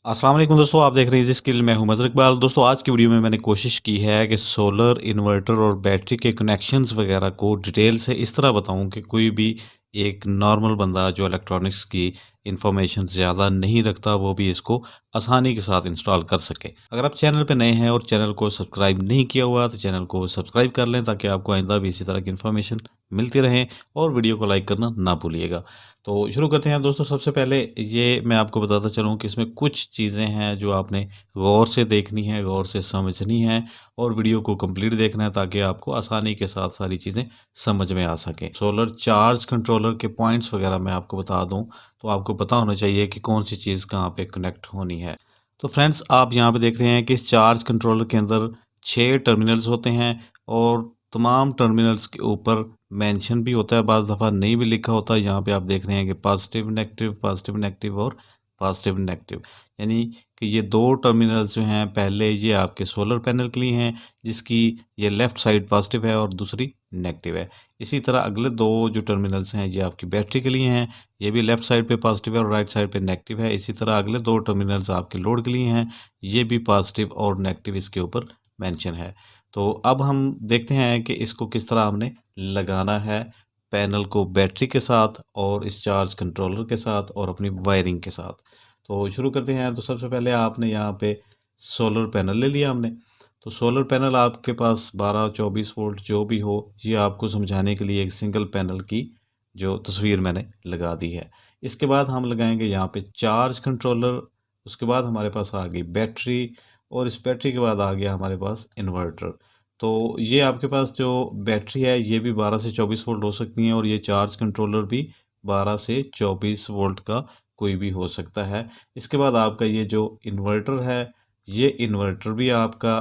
अस्सलाम वालेकुम दोस्तों, आप देख रहे हैं इजी स्किल। मैं हूं मज़हर इकबाल। दोस्तों आज की वीडियो में मैंने कोशिश की है कि सोलर इन्वर्टर और बैटरी के कनेक्शंस वगैरह को डिटेल से इस तरह बताऊं कि कोई भी एक नॉर्मल बंदा जो इलेक्ट्रॉनिक्स की इंफॉर्मेशन ज़्यादा नहीं रखता वो भी इसको आसानी के साथ इंस्टॉल कर सके। अगर आप चैनल पे नए हैं और चैनल को सब्सक्राइब नहीं किया हुआ तो चैनल को सब्सक्राइब कर लें ताकि आपको आइंदा भी इसी तरह की इन्फॉर्मेशन मिलती रहे और वीडियो को लाइक करना ना भूलिएगा। तो शुरू करते हैं दोस्तों। सबसे पहले ये मैं आपको बताता चलूँ कि इसमें कुछ चीज़ें हैं जो आपने गौर से देखनी है, गौर से समझनी है और वीडियो को कंप्लीट देखना है ताकि आपको आसानी के साथ सारी चीज़ें समझ में आ सकें। सोलर चार्ज कंट्रोलर के पॉइंट्स वगैरह मैं आपको बता दूं तो आपको पता होना चाहिए कि कौन सी चीज़ कहाँ पे कनेक्ट होनी है। तो फ्रेंड्स आप यहाँ पे देख रहे हैं कि इस चार्ज कंट्रोलर के अंदर 6 टर्मिनल्स होते हैं और तमाम टर्मिनल्स के ऊपर मेंशन भी होता है, बाज़ दफ़ा नहीं भी लिखा होता है। यहाँ पे आप देख रहे हैं कि पॉजिटिव नेगेटिव और पॉजिटिव नेगेटिव, यानी कि ये दो टर्मिनल्स जो हैं पहले ये आपके सोलर पैनल के लिए हैं जिसकी ये लेफ़्ट साइड पॉजिटिव है और दूसरी नेगेटिव है। इसी तरह अगले दो जो टर्मिनल्स हैं ये आपकी बैटरी के लिए हैं, ये भी लेफ़्ट साइड पे पॉजिटिव है और राइट साइड पे नेगेटिव है। इसी तरह अगले दो टर्मिनल्स आपके लोड के लिए हैं, ये भी पॉजिटिव और नेगेटिव इसके ऊपर मेंशन है। तो अब हम देखते हैं कि इसको किस तरह हमने लगाना है, पैनल को बैटरी के साथ और इस चार्ज कंट्रोलर के साथ और अपनी वायरिंग के साथ। तो शुरू करते हैं। तो सबसे पहले आपने यहाँ पे सोलर पैनल ले लिया हमने। तो सोलर पैनल आपके पास 12-24 वोल्ट जो भी हो, ये आपको समझाने के लिए एक सिंगल पैनल की जो तस्वीर मैंने लगा दी है। इसके बाद हम लगाएंगे यहाँ पे चार्ज कंट्रोलर, उसके बाद हमारे पास आ गई बैटरी और इस बैटरी के बाद आ गया हमारे पास इन्वर्टर। तो ये आपके पास जो बैटरी है ये भी 12 से 24 वोल्ट हो सकती हैं और ये चार्ज कंट्रोलर भी 12 से 24 वोल्ट का कोई भी हो सकता है। इसके बाद आपका ये जो इन्वर्टर है, ये इन्वर्टर भी आपका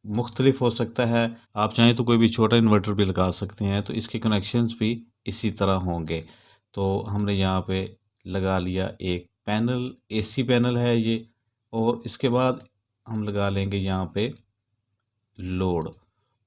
मुख्तलिफ हो सकता है। आप चाहें तो कोई भी छोटा इन्वर्टर भी लगा सकते हैं, तो इसके कनेक्शंस भी इसी तरह होंगे। तो हमने यहाँ पे लगा लिया एक पैनल, एसी पैनल है ये, और इसके बाद हम लगा लेंगे यहाँ पे लोड।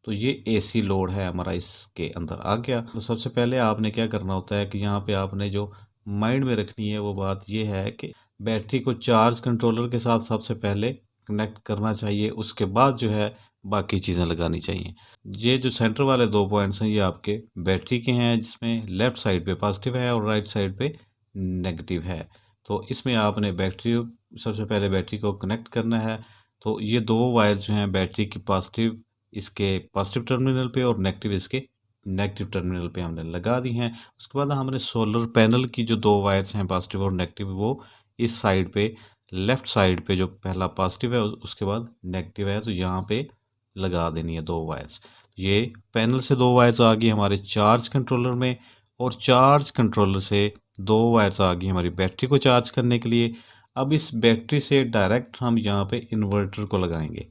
तो ये एसी लोड है हमारा, इसके अंदर आ गया। तो सबसे पहले आपने क्या करना होता है कि यहाँ पे आपने जो माइंड में रखनी है वो बात ये है कि बैटरी को चार्ज कंट्रोलर के साथ सबसे पहले कनेक्ट करना चाहिए, उसके बाद जो है बाकी चीज़ें लगानी चाहिए। ये जो सेंटर वाले दो पॉइंट्स हैं ये आपके बैटरी के हैं जिसमें लेफ़्ट साइड पे पॉजिटिव है और राइट साइड पे नेगेटिव है। तो इसमें आपने बैटरी, सबसे पहले बैटरी को कनेक्ट करना है। तो ये दो वायर जो हैं बैटरी की पॉजिटिव इसके पॉजिटिव टर्मिनल पे और नेगेटिव इसके नेगेटिव टर्मिनल पे हमने लगा दी हैं। उसके बाद हमने सोलर पैनल की जो दो वायर्स हैं पॉजिटिव और नेगेटिव, वो इस साइड पे लेफ़्ट साइड पे जो पहला पॉजिटिव है उसके बाद नेगेटिव है, तो यहाँ पे लगा देनी है दो वायर्स। ये पैनल से दो वायर्स आ गई हमारे चार्ज कंट्रोलर में और चार्ज कंट्रोलर से दो वायर्स आ गई हमारी बैटरी को चार्ज करने के लिए। अब इस बैटरी से डायरेक्ट हम यहाँ पे इन्वर्टर को लगाएंगे।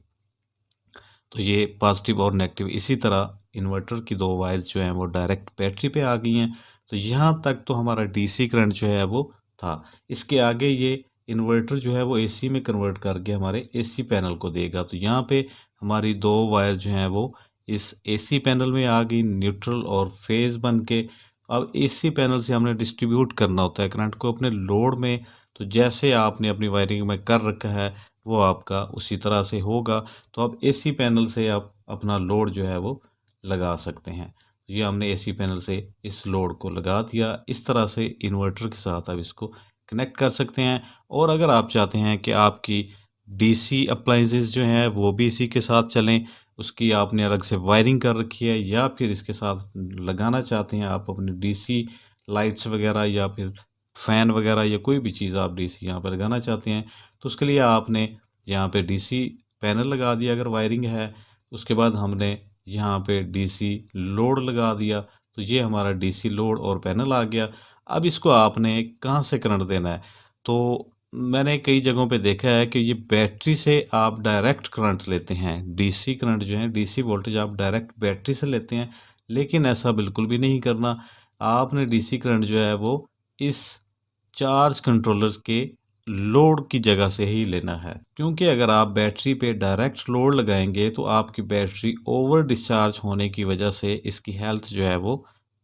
तो ये पॉजिटिव और नेगेटिव इसी तरह इन्वर्टर की दो वायर्स जो हैं वो डायरेक्ट बैटरी पे आ गई हैं। तो यहाँ तक तो हमारा डीसी करंट जो है वो था। इसके आगे ये इन्वर्टर जो है वो एसी में कन्वर्ट करके हमारे एसी पैनल को देगा। तो यहाँ पे हमारी दो वायर जो हैं वो इस एसी पैनल में आ गई न्यूट्रल और फेज़ बन के। अब एसी पैनल से हमने डिस्ट्रीब्यूट करना होता है करंट को अपने लोड में। तो जैसे आपने अपनी वायरिंग में कर रखा है वो आपका उसी तरह से होगा। तो अब एसी पैनल से आप अपना लोड जो है वो लगा सकते हैं। ये हमने एसी पैनल से इस लोड को लगा दिया। इस तरह से इन्वर्टर के साथ आप इसको कनेक्ट कर सकते हैं। और अगर आप चाहते हैं कि आपकी डीसी अप्लाइंसेस जो हैं वो भी इसी के साथ चलें, उसकी आपने अलग से वायरिंग कर रखी है या फिर इसके साथ लगाना चाहते हैं आप अपनी डीसी लाइट्स वगैरह या फिर फ़ैन वगैरह या कोई भी चीज़ आप डीसी यहाँ पर लगाना चाहते हैं, तो उसके लिए आपने यहाँ पे डीसी पैनल लगा दिया अगर वायरिंग है। उसके बाद हमने यहाँ पे डीसी लोड लगा दिया। तो ये हमारा डीसी लोड और पैनल आ गया। अब इसको आपने कहाँ से करंट देना है, तो मैंने कई जगहों पे देखा है कि ये बैटरी से आप डायरेक्ट करंट लेते हैं। डीसी करंट जो है, डीसी वोल्टेज आप डायरेक्ट बैटरी से लेते हैं, लेकिन ऐसा बिल्कुल भी नहीं करना। आपने डीसी करंट जो है वो इस चार्ज कंट्रोलर्स के लोड की जगह से ही लेना है, क्योंकि अगर आप बैटरी पे डायरेक्ट लोड लगाएंगे तो आपकी बैटरी ओवर डिस्चार्ज होने की वजह से इसकी हेल्थ जो है वो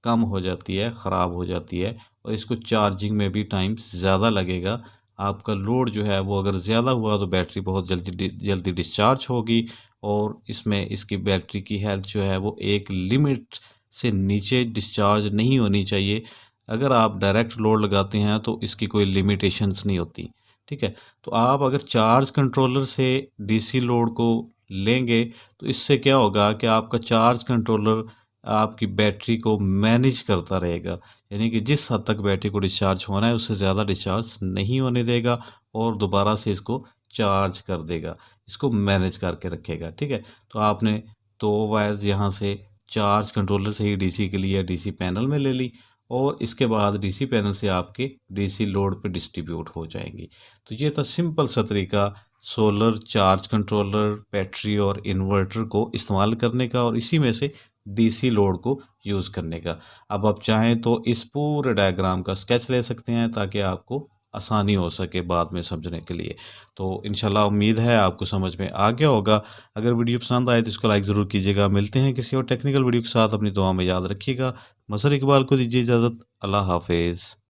कम हो जाती है, ख़राब हो जाती है और इसको चार्जिंग में भी टाइम ज़्यादा लगेगा आपका लोड जो है वो अगर ज़्यादा हुआ तो बैटरी बहुत जल्दी डिस्चार्ज होगी और इसमें इसकी बैटरी की हेल्थ जो है वो एक लिमिट से नीचे डिस्चार्ज नहीं होनी चाहिए। अगर आप डायरेक्ट लोड लगाते हैं तो इसकी कोई लिमिटेशंस नहीं होती, ठीक है? तो आप अगर चार्ज कंट्रोलर से डीसी लोड को लेंगे तो इससे क्या होगा कि आपका चार्ज कंट्रोलर आपकी बैटरी को मैनेज करता रहेगा, यानी कि जिस हद तक बैटरी को डिस्चार्ज होना है उससे ज़्यादा डिस्चार्ज नहीं होने देगा और दोबारा से इसको चार्ज कर देगा, इसको मैनेज करके रखेगा, ठीक है? तो आपने 2 वायर्स यहाँ से चार्ज कंट्रोलर से ही डीसी के लिए डीसी पैनल में ले ली और इसके बाद डीसी पैनल से आपके डीसी लोड पे डिस्ट्रीब्यूट हो जाएंगी। तो ये था सिंपल सा तरीका सोलर चार्ज कंट्रोलर, बैटरी और इन्वर्टर को इस्तेमाल करने का और इसी में से डीसी लोड को यूज़ करने का। अब आप चाहें तो इस पूरे डायग्राम का स्केच ले सकते हैं ताकि आपको आसानी हो सके बाद में समझने के लिए। तो इंशाल्लाह उम्मीद है आपको समझ में आ गया होगा। अगर वीडियो पसंद आए तो इसको लाइक ज़रूर कीजिएगा। मिलते हैं किसी और टेक्निकल वीडियो के साथ, अपनी दुआ में याद रखिएगा। मसर इकबाल को दीजिए इजाज़त। अल्लाह हाफ़िज़।